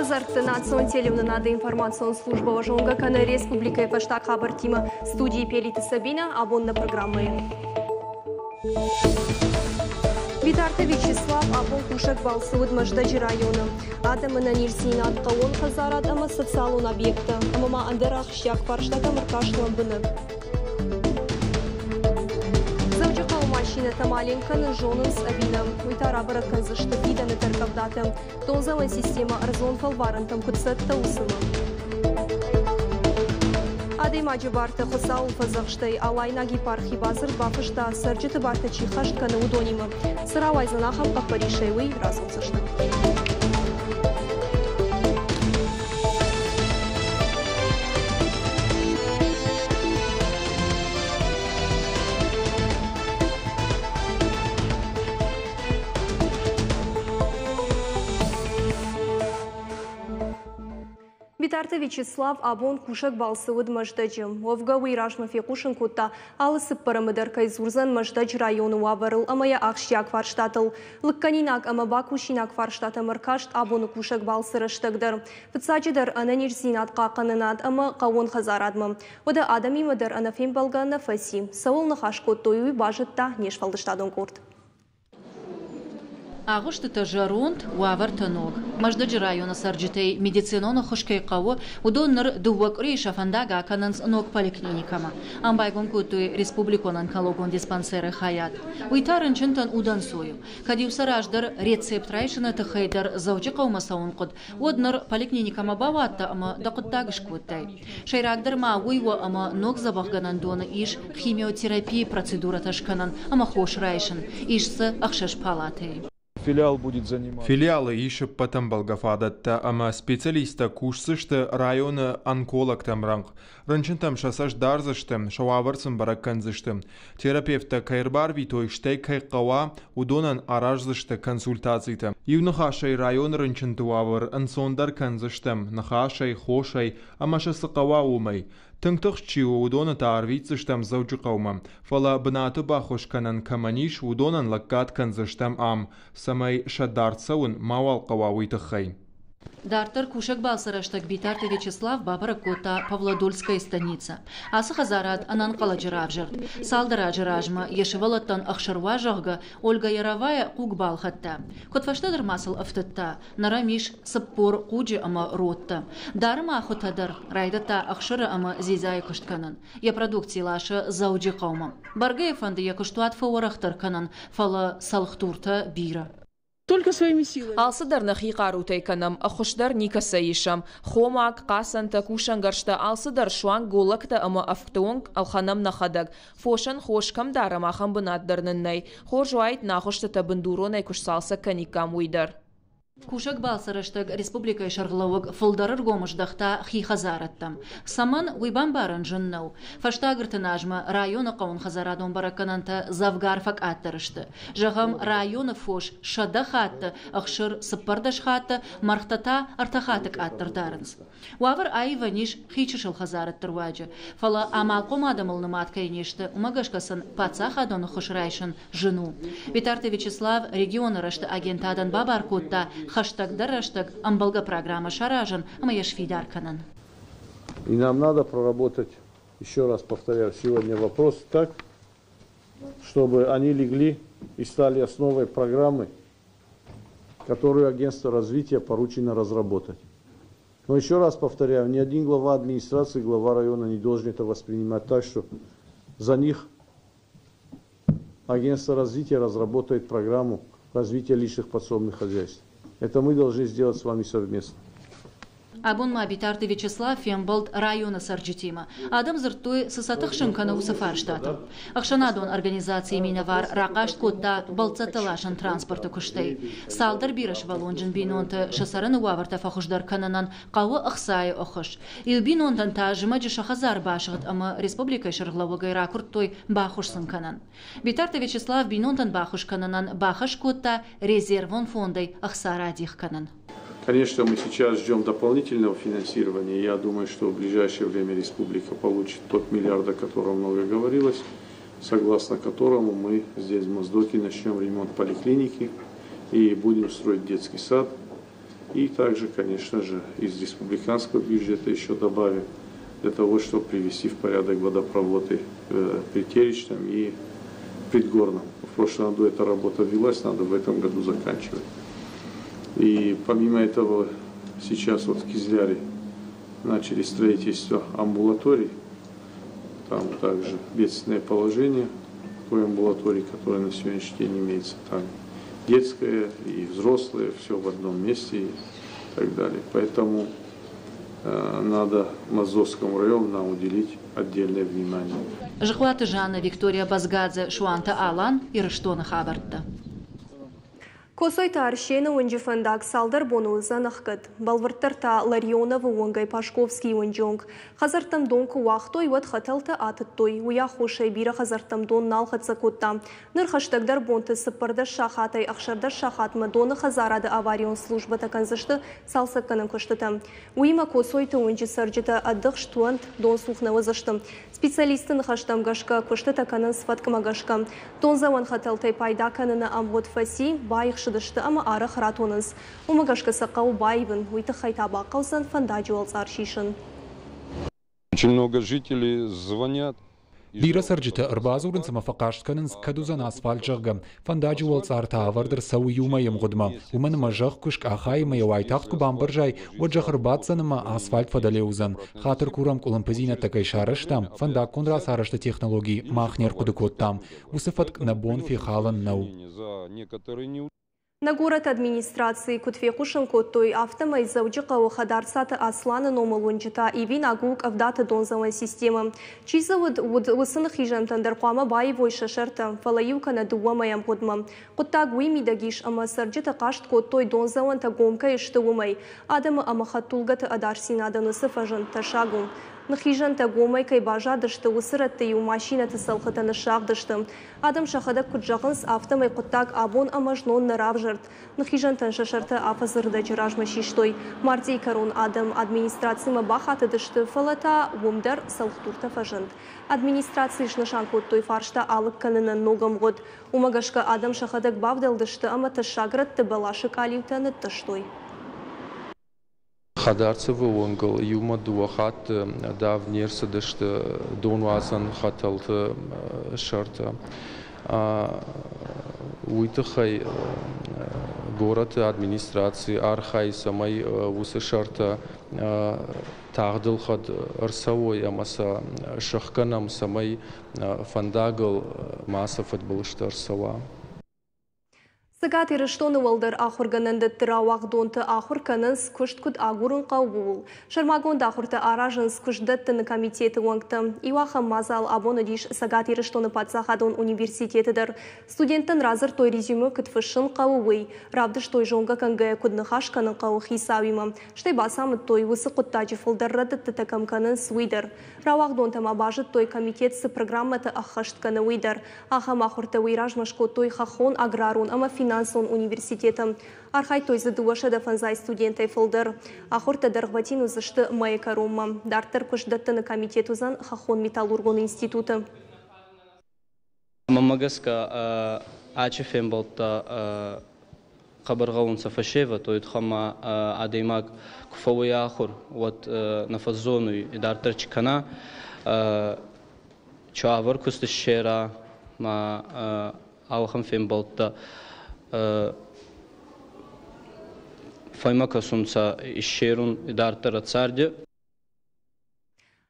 Хазарты национ телевна надо информацион служба важонга кана республика и паштак хабар тима студии Пелиты Сабина абонна программы. Витарта Вячеслав абон кушак балсуд Маждаджи района. Атамы на нирсинат каон хазарат ама социалон объекта. Амама андерах щак парштака маркашлан бынып. Машина маленькая, жёным с обидом. Уйтара баракан за что вида на торговдатом. Тонзала система разлон фалварантом куцет таусыма. Адей маджи барта хосал фазахштай алайна гипархи базар бафышта сарджиты барта чихашка на удонима. Сыравай занахам как паришевый разум зашта. Витарта Вячеслав абон кушак балсывыд Маждаджим. Овга уйрашма фекушин кутта алысып парамыдаркай зурзан Маждадж району вабарыл амая акшяк фарштатыл. Лыкканинак ама бакушинак фарштата маркашт абону кушак балсырыштагдар. Вцаджидар ананирзинат қақанынат ама қауын хазарадмы. Ода адамимадар анафем балгана фаси. Саул нахашкот тойуй бажытта нешфалдыштадон курт. Агуштыта жарунт уаварта ног. Маждаджи района сарджитей медицинона хошкей каву удоннер дувак рейша фандага кананс ног поликлиникама. Амбайгон кутуй республикон онкологон диспансеры хаят. Уйтарын чынтан удан сою. Кадив сараждар рецепт райшина тахайдар завджи каумасаун код. Однер поликлиникама баватта ама дакуттагыш куттай. Шайрагдар ма уйва ама ног забахганан дона иш химиотерапии процедура ташканан ама хош райшин. Ишсы ахшаш палатей. Филиал будет заниматься. Филиалы ишіп патам балгафадатта, ама специалиста кушсышты районы онколог тамранг. Рынчынтам шасаш дарзыштым, шауаварцын баракканзыштым. Терапевта кайрбар витой штей кайқава удонан аражзышты консультацийтым. Юнахашай район рынчынтуавар ансондар канзыштым, нахашай хошай, ама шасықава умай. Тыңтықчиу удона таарвицыштам завджи қаумам. Фала бынаты бахош канан каманиш удонан лаккат канзыштам ам. Самай шадарцаун мавал қавауитықхай. Дартер кушак балсараштак Витарта Вячеслав бабара кота Павлодольская станица. Асы хазарат анан каладжиравжырт. Салдара жиражма ешевалаттан ахшарва жахга Ольга Яровая кугбал хатта. Котфаштадыр масыл автытта. Нарамиш саппор куджи ама ротта. Дарыма ахотадар райдата ахшыры ама зизай кыштканын. Я продукции лашы зауджи қаумам. Баргай фанды якыштуат фаурахтар канан фала салхтурта бира. Только своими силами. Алсыдар хиқару тайканам, ахушдар никасаишам. Хомак, касанта, кушангаршта, алсыдар шуан голакта ама автонг алханам нахадаг. Фошан хошкам дарамахам бынаддарныннай. Хожуайт нахушта табындуронай кушсалса каникам уйдар. Кушак балсараштаг республика шарглавык фылдарыр гомыждахта хихазараттам. Саман уйбан баран жыннау. Фаштагыртынажма района қаун хазарадон баракананта завгарфак аттарышты. Жағам района фош шада хатты, ақшыр сыппардаш хатты, мархтата артахатык аттардарынс. Уавар айва ниш хичышыл хазараттыр ваджы. Фала амалком адамылны маткайнешті, умагашкасын пацахадоны хышрайшын жыну. Витарта Вячеслав региона рашты агентадан бабаркутта хаштаг дараштаг амбалга программа шаражан амаяшфидар канан. И нам надо проработать, еще раз повторяю, сегодня вопрос так, чтобы они легли и стали основой программы, которую агентство развития поручено разработать. Но еще раз повторяю, ни один глава администрации, глава района не должен это воспринимать так, что за них агентство развития разработает программу развития личных подсобных хозяйств. Это мы должны сделать с вами совместно. Абонма Витарта Вячеслав фембалд района сарджитима. Адам зыртой сысатых шынканы усафар штаты. Ахшанадон организации минавар рақашт котта балцаталашын транспорты күштей. Салдар бираш валонжын бинонты шасарын уаварта фахушдар кананан қауы ақсайы оқыш. Ил бинонтан тажыма жышахазар башығыт ама республика шырғлауы ракурттой бахушсын канан. Витарта Вячеслав бинонтан бахуш кананан бахаш котта резервон фондай ақсара дих канан. Конечно, мы сейчас ждем дополнительного финансирования. Я думаю, что в ближайшее время республика получит тот миллиард, о котором много говорилось, согласно которому мы здесь в Моздоке начнем ремонт поликлиники и будем строить детский сад. И также, конечно же, из республиканского бюджета еще добавим для того, чтобы привести в порядок водопроводы в Притеречном и Предгорном. В прошлом году эта работа велась, надо в этом году заканчивать. И помимо этого, сейчас вот в Кизляре начали строительство амбулаторий. Там также бедственное положение той амбулатории, которая на сегодняшний день имеется. Там детское и взрослое, все в одном месте и так далее. Поэтому надо Мазовскому району нам уделить отдельное внимание. Жхваты Жанна Виктория Базгадзе Шуанта Алан и Рыштона Хабарта. Косой тарщена унжи фандак салдар бонуза нахкат. Балвартар та Ларионова унгай Пашковский унжонг. Хазартам донку вахтой вот хаталта ататтой. Уя хошай бира хазартам дон налхатса котта. Ныр хаштагдар бонты сыппарда шахатай ахшарда шахатма дона хазарада аварион служба таканзышты салсакканын кыштыта. Уима косой та унжи сарджита аддық штуант дон сухнава зыштым. Специалистын хаштам гашка кышты таканын сфаткама гашка. Дон заван хаталтай пайда канына амгот фаси байық шыдышты ама ары хратоныз. Умагашка сақау байбын, уйты хайтаба қаусан фандаджуал царшишын. Очень много жителей звонят. Бира сарджита арбазурын самафақаштканын скадузан асфальт жығым. Фандаджуал цар тавардыр сау юмайым ғудма. Уман мажақ күшк ахайма явайтақтку бамбыржай, ваджақ рбатсаныма асфальт фадалеузан. Хатыр курам кулымпызина такай шарыштам, фандак конра сарышты технологии махнер кудыкоттам. Усыфатк на бонфи халан нау. На город администрации Кутфекушин Коттой автомой зауджика ухадарсата Аслана номалунджита и винагук авдата донзовая система. Чизавуд высынных хижам тандаркуама боевой шашерта, фалаюка на дуамаям подма. Котта гуими дагиш ама сарджита кашт Коттой донзован тагомка иштуумай. Адама амахатулгата адарсинада нусыфажан ташагум. Нахижан тагомай кай бажадышты усыратты ю машината салхатаны шагдышты. Адам шахада куджағынс автомай құттак абон амажнон наравжырт. Нахижан таншашарты афазырда жиражма шиштой. Мартий карон адам администрацияма бахаты дышты фалата вумдар салхтурта фажант. Администрация шнашан коттой фаршта алык канына ногам год. Умагашка адам шахадак бавдалдышты ама ташаграт табалашы калиутаны таштой. Хадарцевы онгол юма дуахат дав нерсадышты донвазан хаталты шарта. Уйтахай город администрации архай самай усы шарта тагдыл хад арсавой амаса шахканам самай фандагл маса футболышты арсава. Сагат ирыштоны валдар ахургананды тыравақ донты ахурканын скушткуд агурын қауғыл. Шармагонда ахурты аражын скушдаттыны комитеті оңты. Иваха мазал абоны диш сагат ирыштоны патсахадон университетідір. Студенттін разыр той резюмы күтфышын қауывый. Равдыш той жонға кангая күдні хашканын қауы хисавимы. Штай басамы той высы құттачы фылдаррады тытакамканын суидыр. Равақ донты мабажыт той комитетсы программаты ахаштканы уйдар. Ахам ахурты уйражмашко той хахон аграрун ама финансон университетом. Архай той задуаша да фанзай студентай фылдыр. Ахурта дарғватину зашты майка Рома. Дартыр күшдаттыны комитетузан хахон металлургон институты. Мамагаска ачефем болта қабырғауын сафашева, той тхама адаймак куфауи ахур, вот нафазону и дартыр чикана, чуавар кусты шера, ма алхам фем болта файмака сунца ишерун и дартыр царди.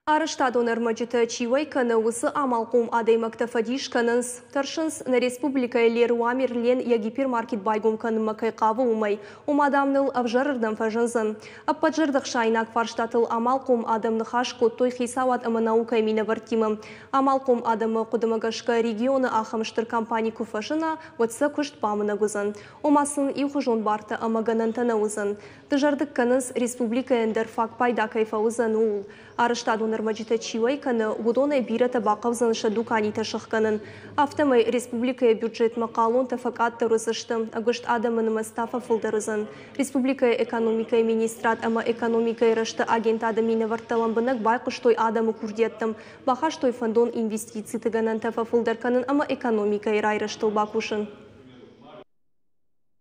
Арыштадон армаджита чивай каны усы амалқум адаймакта фадиш канынс. Таршынс на республика елер уамерлен ягипир маркет байгум каны макайқавы умай. Умадамныл авжарырдан фажынзын. Аппаджырдық шайнак фарштатыл амалқум адамны хашко той хисават ама наука еміне вартимы. Амалқум адамы қудымагашка регионы ахамыштыр компания куфашына ватса күшт памына гузын. Омасын иухыжон барты ама ганантана узын. Тыжардық канынс республика ендер фак пайда кайфа узын ул. Арыштадон армаджита чивай каны гудоны бирата бақавзын шадукани ташыққанын. Автомай республика бюджет мақалон тафакатты рызышты. Агышт адамын мастафа фылдарызын. Республика экономика министрат ама экономика рашты агент адамины варталамбынак байқыштой адамы курдеттім. Бақаштой фондон инвестиции тыганан тафа фылдарканын ама экономика райраштыл бақушын.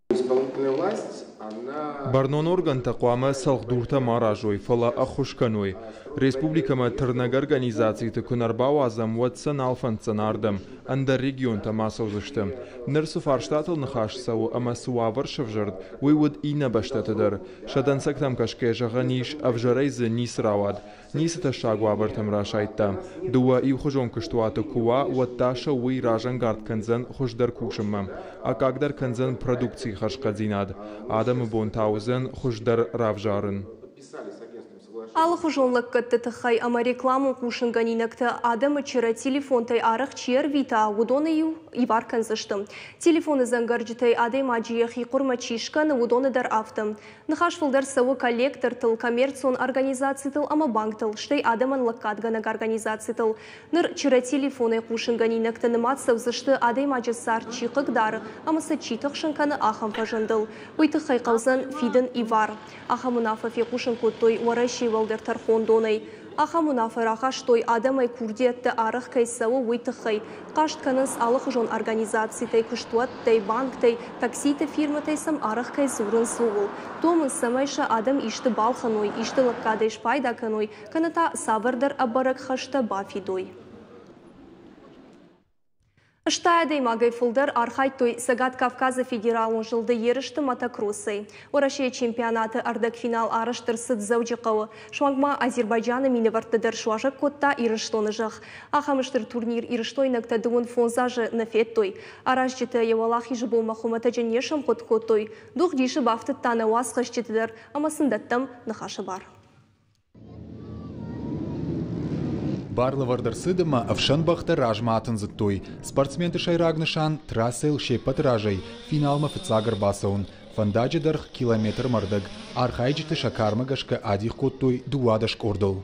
Исполнительная власть, она Барнон орган тақуамы салғдурта маражой, фала ахушканой. Республикама тырнаг организацияты күнарбау азам ватсан алфанцан ардам, анда регион тамасаузыштым. Нырсу фарштатыл нахашсау, ама суавар шавжырд, уйвуд ина баштатыдыр. Шадансак там кашке жағаниш, авжарайзы нис равад. Нисыта шагу абартам рашайтта. Дуа и хужон кыштуаты куа, ватташа уй ражан гард канзан хуждар кушымма. А кагдар канзан продукции хашкадзинад. Адам бонтаузен хуждар равжарын. Алых жонлық кітті тұқай ама рекламу кушынганинакты адамы чыра телефонтай арық чер вита удоны ивар канзыштым. Телефоны зангарджитай адай маджиехи құрма чишканы удоны дар автым. Нахашфылдар савы коллектор тыл, коммерцион организации тыл, ама банк тыл, штай адаман лаккадганаг организации тыл. Ныр чыра телефоны кушынганинакты нымат савзышты адай маджисар чиқық дары, ама сачитық шынканы ахам фажындыл. Уйтықай қаузан фиден ивар. Ахамунафа фе кушын куттой вараши валдер тархон донай. Ахамунафа рахаштой адамай курдетті арық кайсауы уйтықай. Қашт каныс алық жон организации тай күштуат тай банк тай такситы фирма тай сам арық кайзурын суғыл. Томын самайша адам ишті балханой, ишті лыққадайш пайда каной, каната сабырдар абарак хашта бафидой. Штайдай магайфылдар архайтой Сагат Кавказа федералын жылды ерішті мотокроссай. Орашия чемпионаты ардак финал арыштыр сыд заудиқауы. Шуангма Азербайджаны миневарттыдар шуажак котта ирыштоны жақ. Ахамыштыр турнир ирыштойнакта дуын фонзажы нафеттой. Араш жіті евалахи жыбол махумата женешім кот-коттой. Дух деші бафты таны уасқаш жетідір, амасындаттым нахашы бар. Барлы вардырсыдыма авшан бахта ражма атын зыттой. Спортсменты шайрагнышан трассел шепат ражай. Финалма фицагар басаун. Фандаджи дарх километр мардыг. Архайджиты шакарма гашка адих коттой дуадаш кордол.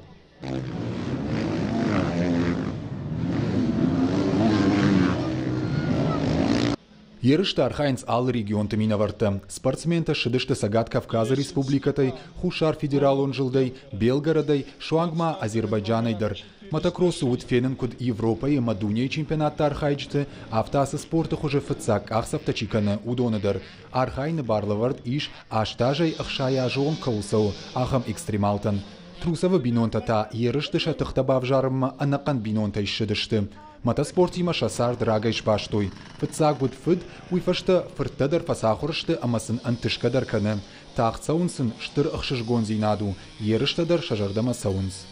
Ерышты архайнц ал регионты минаварты. Спортсменты шыдышты Сагат Кавказа республикатай, Хушар федералон жылдай, Белгородай, Шуангма Азербайджанайдар. Мотокроссу утфенен куд Европа и Мадуния чемпионатты архайджты, автасы спорты хуже фыцак ахсаптачиканы удоныдар. Архайны барлывард иш аштажай ахшая жон каусау, ахам экстремалтан. Трусавы бинонтата ерышты шатыхта бавжарымма анакан бинонтай шыдышты. Мотоспорт има шасар драгайш баштой. Фыцак буд фыд, уйфашты фырттадар фасахурышты амасын антышкадар каны. Тахцаунсын штыр ахшышгон зейнаду, ерыштадар шажардама саунс.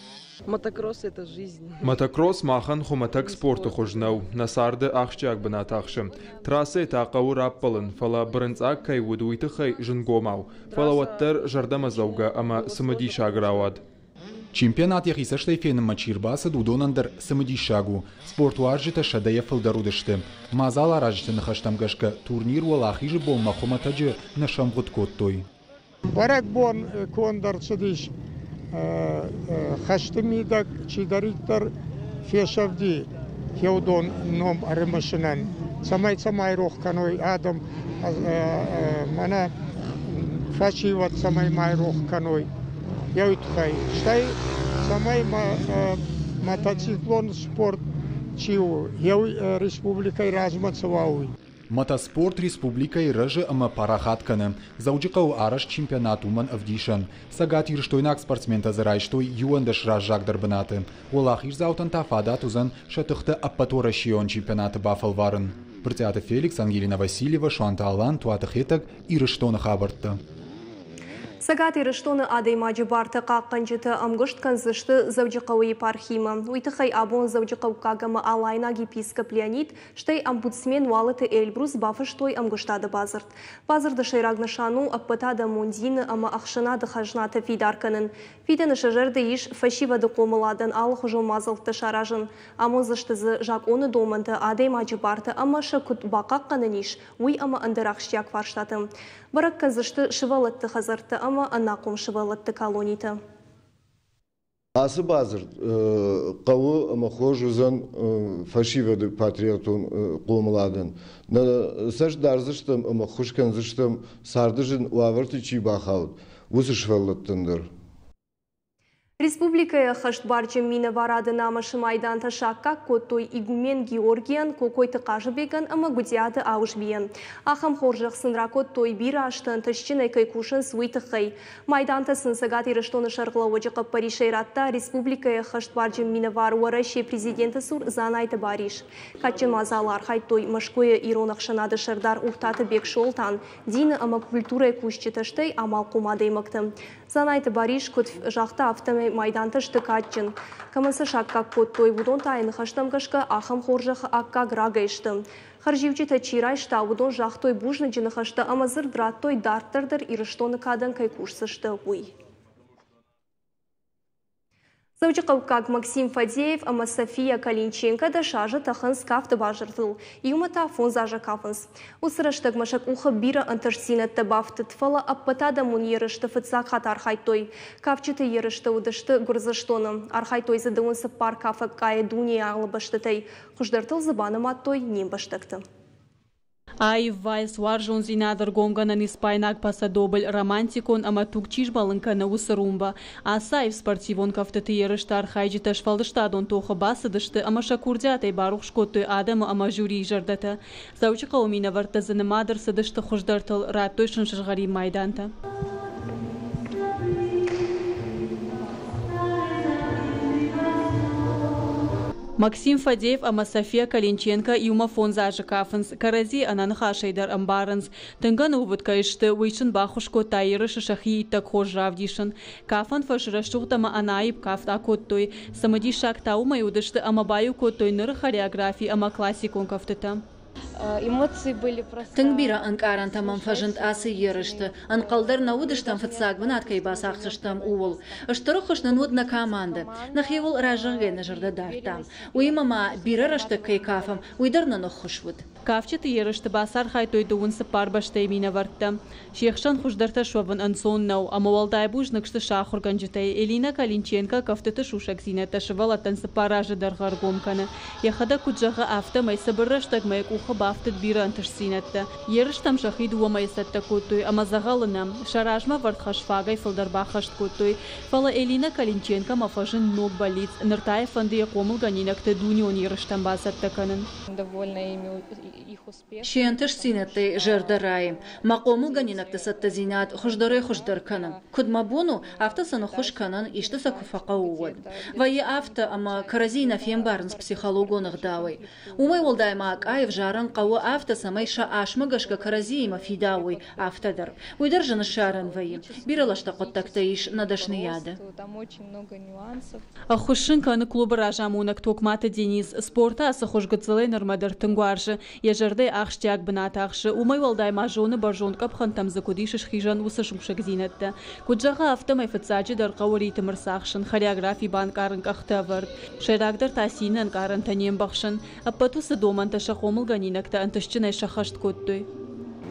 Мотокросс – это жизнь. Мотокросс махан хуматак спорту хужнау, насарды ахчак бынатахшым. Трассы тақау раппалын, фала брынцак кай удуйтыхай жынгомау. Фала ваттар жардама зауга, ама сымыди шаграуад. Чемпионат яхисаштай фенім мачирбасы дудонандар сымыди шагу. Спорту аржита шадая фылдарудышты. Мазал аражиты нахаштамгашка турнир уалахижы болма хуматаджы нашамгут коттой. Барак бон кондар цыдыш хаштымидак чидариктар фешавди хеудон ном арымышынан. Самай рохканой адам мана фачиват самай рохканой. Я утхай. Штай самай мотоциклон спорт чиу. Я республикой размацавауй. Мотоспорт республикой рыжы ама парахатканы. Заудикау араш чемпионат уман авдишан. Сагат ирштойнак спортсмента зарайштой юандаш ражак дарбанаты. Олах ирзаутан тафада тузан шатыхты аппатора шион чемпионаты бафалварын. Бртята Феликс, Ангелина Васильева, Шуанта Алан, Туатахетак ирштона хабартты. Сагат ирыштоны адай маджы барты қаққанжыты амгышт канзышты завджықауы епархима. Уйтықай абон завджықау кагамы алайна епископ Леонид, штай амбудсмен валыты Эльбрус бафыштой амгыштады базырт. Базырды шайрагны шану аппатада мундины ама ақшынады хажнаты фидарканын. Фиданы шажырды иш фашивады қомыладын алық жол мазылты шаражын. Амызыштызы жак оны доманты адай маджы барты ама шакут бақаққанын иш, уй ама андырақштияк варштатым. Барак канзышты шывалытты хазарты ама анақом шывалытты колониты. Асы базыр, қауы амахожузан фашивады патриотун қомыладын. Саш дарзыштым, амахошканзыштым, сардыжын уавырты чибахауд. Усы шывалыттындыр. Республикая Хаштбарджим Минаварады намышы майданта шакка коттой игумен Георгиян кокойты қажыбегін ама гудяды аушбиен. Ахам хоржық сынра коттой бира аштын тышчын кайкушын суйтықай. Майданта сынсагат ирыштоны шарғыла очықып паришайратта Республикая Хаштбарджим Минавар уараще президенті сур занайты бариш. Качын мазалар хайтой мышкойы иронақшынады шардар ухтаты бек шолтан. Дины ама культурай кушчеташтай амал кумады мыктым. Занайты бариш кот жақта автомай майданты штыкатчын. Камысы шакка коттой вудон тайны хаштамгашка ахам хоржақы акка грагайшты. Харживчи тачирай шта вудон жахтой бужны жыны хашта амазыр драттой дарттырдыр ирыштоны кадан кайкушсышты уй. Завчықауқақ Максим Фадеев ама София Калинченко да шажы тахын скафты бажыртыл. Юмата фонзажа кафынс. Усырыштық машак ухы бира антырсинетті бафты тфала аппатада мун ерышты фыцак хат архайтой. Кафчыты ерышты удышты гурзыштоны. Архайтой задуынсы пар кафы кайы дуния ағлы баштытай. Құждартыл зыбаны маттой нем баштықты. Айв вайс варжон зинадыр гомгана ниспайнак пасадобль романтикон ама тукчиш балынкана усырумба. Асайв спортивон кафтыты ерыштар хайджи ташфалдыштадон тоқы басыдышты ама шакурдятай барух шкоттой адамы ама жюри жардата. Заучы қаумина вартазыны мадыр сыдышты құждартыл раттой шыншырғари майданта. Максим Фадеев ама София Калинченко юма фонзажы кафынс. Карази ананха шайдар амбарынс. Тынган увыд кайшты уйшын бахушко тайыры шашахи так хожравдишын. Кафан фашыраштуғтама анайып кафта коттой. Самади шакта умай удышты ама баю коттой ныры хореографии ама классикон кафтыта. Эмоции были просто... Тыңбира анкаран тамам фажынт асы ерышты. Анқалдар наудыштам фатсагвын аткай басақсыштам уыл. Ыштыры хышнын удна команды. Нахевыл ражығыны жырды дартам. Уймама бирарышты кайкафам, уйдарнаны хышвыд. Кафчыты ерышты басар хайтойды унсы парбаштай мина вартта. Шехшан хуждарта швабын ансоннау, амавалдай бужныкшты шахурганжытай. Элина Калинченко кафтыты шушак зинета шывалатансы паражы дарғар гомканы. Яхада куджаға авто майсы бірраштаг майк ухы бафтыд биры антышсинетті. Ерыштам шахид уамайсатта коттой, амазағалынам. Шаражма вартхашфагай фылдарбахашт коттой. Фала Элина Калинченко мафажын ног болиц. Ныртаев фандыя комыл ганинакты дунион ерыштам басатта канын. Довольно ими Шиентыш синетты жердараим. Мақомыл ганинакты сатта зинат хуждары хуждар канын. Кудмабону автосаны хуш канын ишты сакуфақа уғад. Вайы авто ама каразина фембарынс психологонық дауай. Умай олдайма акаев жаран қауы авто самай ша ашмыгашка каразиима фидауай автодар. Уйдар жаны шаран вайы. Биралашта qottакта иш надашны яды. Там очень много нюансов. Хушын каны клубы ражамунак токматы Денис. Спорта асы хушгыцылай нормадар тынгуаржы. Ежерде ахштяк бынатақшы. Умай олдай мажоны баржон капхантам закудишыш хижан усышымшак зинетті. Куджаға автомай фыцаджи дарқауы рейтімірсақшын. Хореографий банкарын қақтавырд. Шайрагдар тасинын карын танем бақшын. Аппатусы доманта шахомыл ганинакта антышчынай шахашт коттой.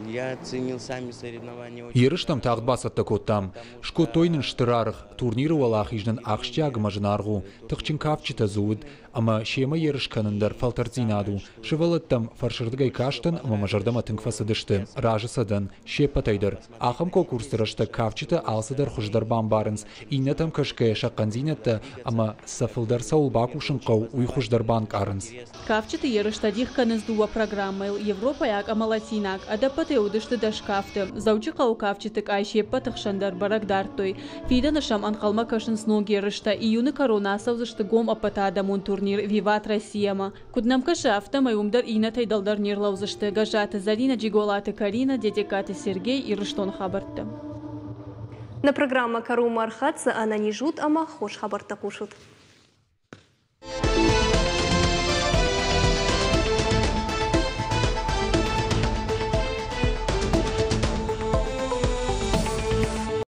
Я оценил сами соревнования. Ерыштам тағд басатта коттам. Шкоттойнын штырарық. Турниры валахижнын ақштяг мажынарғу. Тұқчын капчыта зуыд. Ама шема ерышканындар фалтарзинаду. Шывалаттам фаршырдыгай каштын, ама мажардама тыңфасыдышты. Ражысадан, шеппатайдар. Ахам конкурстырышты капчыта алсыдар хуждар бамбарынс. Иннатам кашкая шаққанзинатты, ама сафылдар саулбакушын қау уй хуждар банк арынс. Капчыты ерыштадих каныздуа программайл Европаяк ама латинак. Адапаты удышты дашкафты. Заучы қау капчытык ай шеппатықшандар барагдартой. Фиданышам анқалма кашын сног ерышта. Июны коронасавзышты гом апата адамун турнир. Виват Россияма. Куднам каша автомай умдар инатай далдар нерлаузышты. Гажаты Залина, Джиголаты Карина, Дедикаты Сергей и Рыштон Хабарта. На программа Кару Мархатса она не жут, ама хош Хабарта кушут.